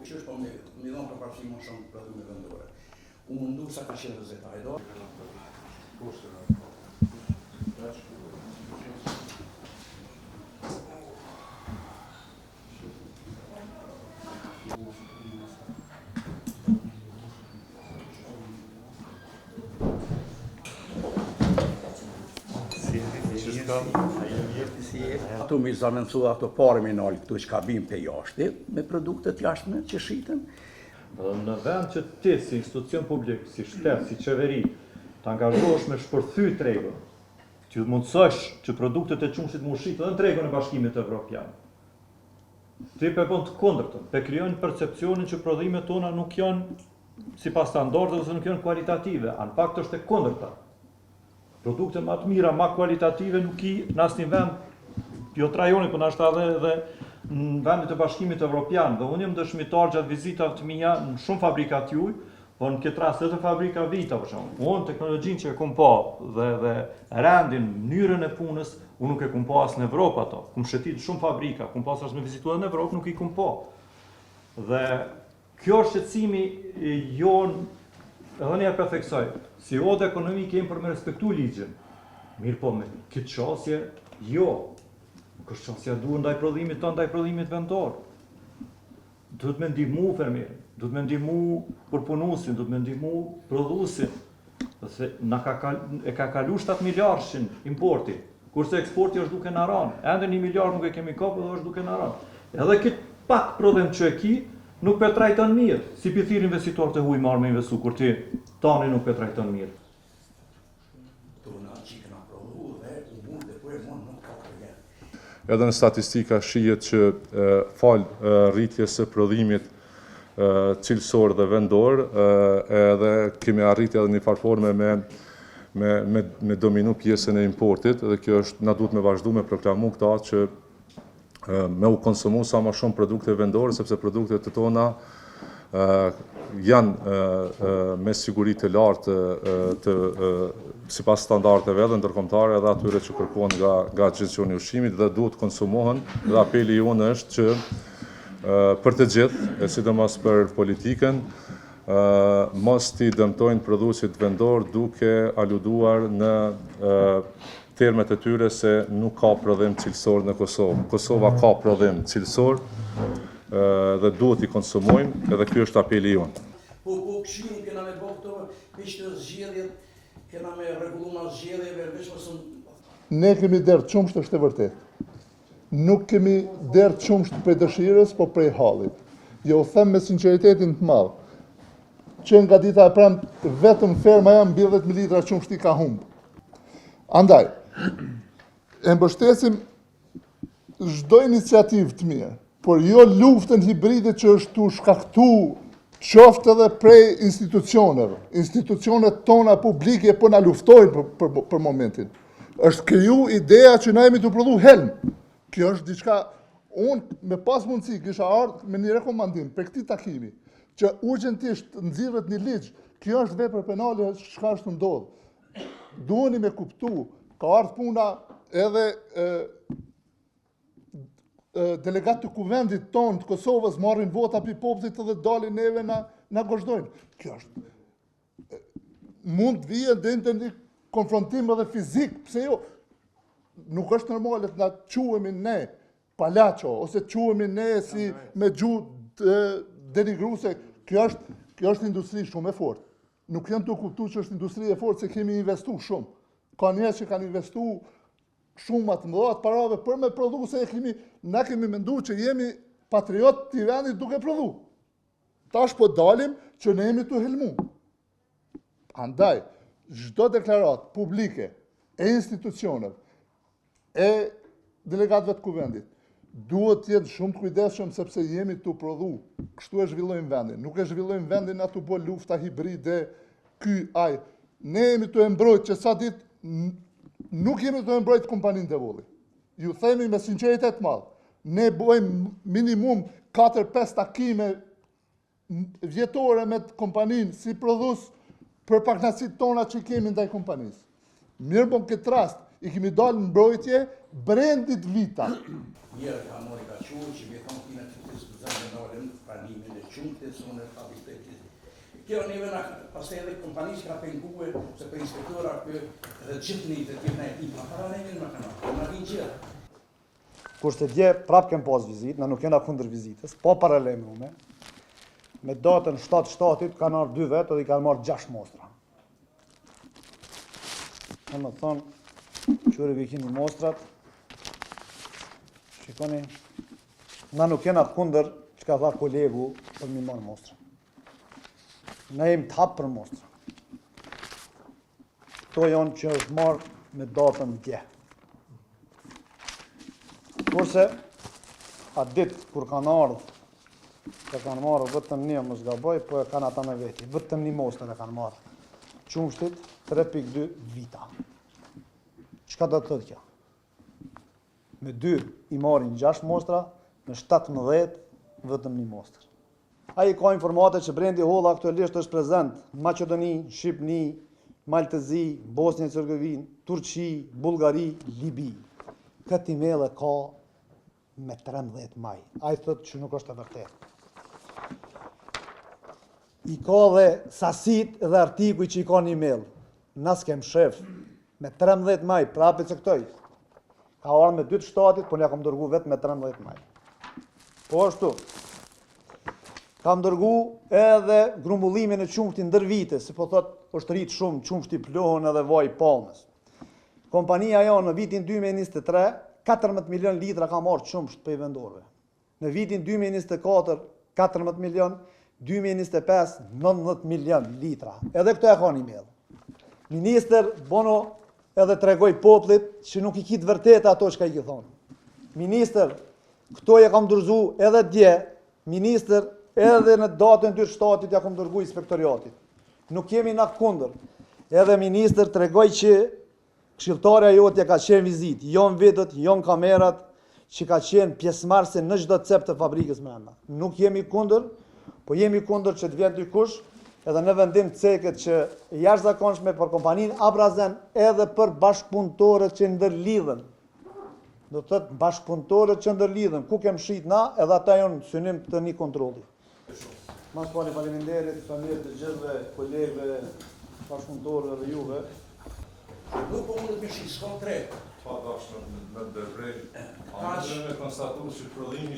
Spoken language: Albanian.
qysh po mi dhon të parësi më shumë prodhime vendore. U mundu sa ka qenë rëzeta, do? Ato mi zamencu ato terminali këtu që ka bim për jashtë, me produktet jashtëme që shiten. Në vend që ti, si institucion publik, si shtet, si qeveri, të angazhosh me shpërthy tregun, që mundësosh që produktet e qumshit më shit edhe në tregun e Bashkimit Evropian. Ti pe bën të kundërtën, pe krijon percepcionin që prodhimet tona nuk janë sipas standardeve ose nuk janë kualitative, në fakt është e kundërta. Produkte më të mira, më kualitative nuk i në asnjë vend, jo të rajonit, por ndoshta edhe në vendet e Bashkimit Evropian, dhe unë jam dëshmitar gjatë vizitave të mia në shumë fabrikat juaj, por në këtë rast edhe fabrika Vita për shembull. Unë teknologjinë që e kam pa dhe rendin, mënyrën e punës, unë nuk e kam pa as në Evropë ato. Kum shëtit shumë fabrika, kum pasur me vizituar në Evropë, nuk i kam pa. Dhe kjo është shqetësimi jon, edhe ne e theksoj. Si odë ekonomike jemi për me respektu ligjin. Mirë po me këtë qasje, jo. Nuk është qasja duhet ndaj prodhimit të ndaj prodhimit vendor. Duhet me ndihmu fermerin, duhet me ndihmu përpunuesin, duhet me ndihmu prodhuesin. Se e ka kalu 7 miliardëshin importi, kurse eksporti është duke në ranë. Ende 1 miliard nuk e kemi kapë dhe është duke në ranë. Edhe këtë pak prodhem që e ki, nuk pe trajton mirë, si pithir investitor të huj marrë me investu, kur ti tani nuk pe trajton mirë. Edhe në statistika shihet që falë rritjes së prodhimit cilësor dhe vendor, edhe kemi arritur edhe një farforme me dominu pjesën e importit, dhe kjo është na duhet me vazhdu me proklamu këta që me u konsumu sa më shumë produkte vendore, sepse produktet të tona janë me siguri të lartë sipas standardeve edhe ndërkombëtare edhe atyre që kërkohen nga gestioni i ushqimit dhe duhet konsumohen, dhe apeli jonë është që për të gjithë, e sidomos për politikën, mos t'i dëmtojnë prodhuesit vendor duke aluduar në termet e tyre se nuk ka prodhim cilësor në Kosovë. Kosova ka prodhim cilësor dhe duhet i konsumojmë, edhe ky është apeli jonë. Po këshimin kena me bëu këto pishtë zgjedhjet, kena me rregulluar zgjedhjeve veç mos. Ne kemi derë qumsht, është e vërtet. Nuk kemi derë qumsht prej dëshirës, po prej hallit. Jo u them me sinqeritetin të madh, që nga dita e premte vetëm ferma jam mbi 10 litra qumshti ka humb. Andaj, e mbështesim çdo iniciativë të mirë, por jo luftën hibride që është tu shkaktu qoftë edhe prej institucioneve. Institucionet tona publike po na luftojnë për momentin. Është kriju ideja që na jemi të prodhu helm. Kjo është diçka, unë me pas mundësi kisha ardhur me një rekomandim për këtij takimi, që urgjentisht nxirret një ligj. Kjo është vepër penale çka është ndodh. Duheni me kuptu, ka ardhur puna edhe delegat të kuvendit tonë të Kosovës marrin vota pi popullit dhe dalin neve na gozhdojnë. Kjo është mund të vijë deri në një konfrontim edhe fizik, pse jo? Nuk është normale të na quhemi ne palaço ose të quhemi ne si me gjuhë denigruese. Kjo është industri shumë e fortë. Nuk janë të kuptuar që është industri e fortë se kemi investuar shumë. Ka njerëz që kanë investuar shumë të mëdha të parave për me prodhu, se na kemi menduar që jemi patriot të vendit duke prodhu. Tash po dalim që ne jemi të helmu. Andaj, çdo deklaratë publike e institucioneve e delegatëve të kuvendit duhet të jetë shumë të kujdesshëm, sepse jemi të prodhu. Kështu e zhvillojmë vendin. Nuk e zhvillojmë vendin atu bo lufta hibride, ky, aj. Ne jemi të mbrojtë që sa ditë nuk jemi të mbrojtë kompaninë Devulli. Ju themi me sinqeritet madh. Ne bëjmë minimum 4-5 takime vjetore me kompaninë si prodhues për paknacit tona që kemi ndaj kompanisë. Mirë po në këtë rast, I kemi dalë në mbrojtje brendit vita. Njerë ka mori ka quë që vjeton tina që të zëndënorim pranimin e qumëtit, sonë e habitetit. Kjo neve na pastaj edhe kompanisë ka pengue se për inspektora për edhe gjithë një të tjene e ima paralemin më kanal, në vinë gjithë. Kurse dje prap kem pas vizit, na nuk jena kundër vizitës, po paralel me datën 7/7 kanë ardhur 2 vetë dhe i kanë marrë 6 mostra. Në më thonë, qëre vikini mostrat, shikoni, na nuk jena kundër që ka tha kolegu për mi marrë mostra. Na jem të hapë për mostra. To janë që është marrë me datën dje. Kurse, atë ditë kur kanë ardhë, e kanë marrë vetëm një mos gaboj, po e kanë ata me veti. Vetëm një mostër e kanë marrë. Qumshtit 3.2 vita. Çka do të thotë kjo? Me 2 i marrin 6 mostra, me 17 vetëm një mostër. Ai ka informate që brendi holla aktualisht është prezent në Maqedoni, Shqipni, Maltezi, Bosnjë e Hercegovinë, Turqi, Bullgari, Libi. Këtë email e ka me 13 maj. Ai thotë që nuk është e vërtetë. I ka dhe sasit dhe artikuj që i ka një email. Na s'kem shef. Me 13 maj, prapë që këtoj. Ka arë me 2/7, po nja kam dërgu vetë me 13 maj. Po ashtu. Kam dërgu edhe grumbullimin e qumshti ndër vite, si po thot është rritë shumë qumshti plohën edhe vaj palmës. Kompania jo në vitin 2023, 14 milion litra ka marrë qumsht për i vendorve. Në vitin 2024, 14 milion, 2025, 19 milion litra. Edhe këto e ka një email. Minister Bono edhe tregoj poplit që nuk i kitë vërtet ato që ka i ki thonë. Minister, këto e kam dërzu edhe dje, minister edhe në datën 2/7 ja kam dërgu inspektoriatit. Nuk jemi na kundër. Edhe minister tregoj që këshilltarja jote ka qenë vizit, jon videot, jon kamerat, që ka qenë pjesëmarrëse në çdo cep të fabrikës brenda. Nuk jemi kundër, po jemi kundër që të vjen dikush edhe në vendim të ceket që jashtëzakonshme për kompaninë Abrazen edhe për bashkëpunëtorët që ndërlidhen. Do të thotë bashkëpunëtorët që ndërlidhen, ku kem shit na, edhe ata janë në synim të një kontrolli. Mas pali faleminderit, familjet të gjithëve, kolegëve, bashkëpunëtorëve dhe juve. Nuk po mundet me shikë, s'kam tre. Pa dashnë me ndërbrej, a më me konstatu që prodhimi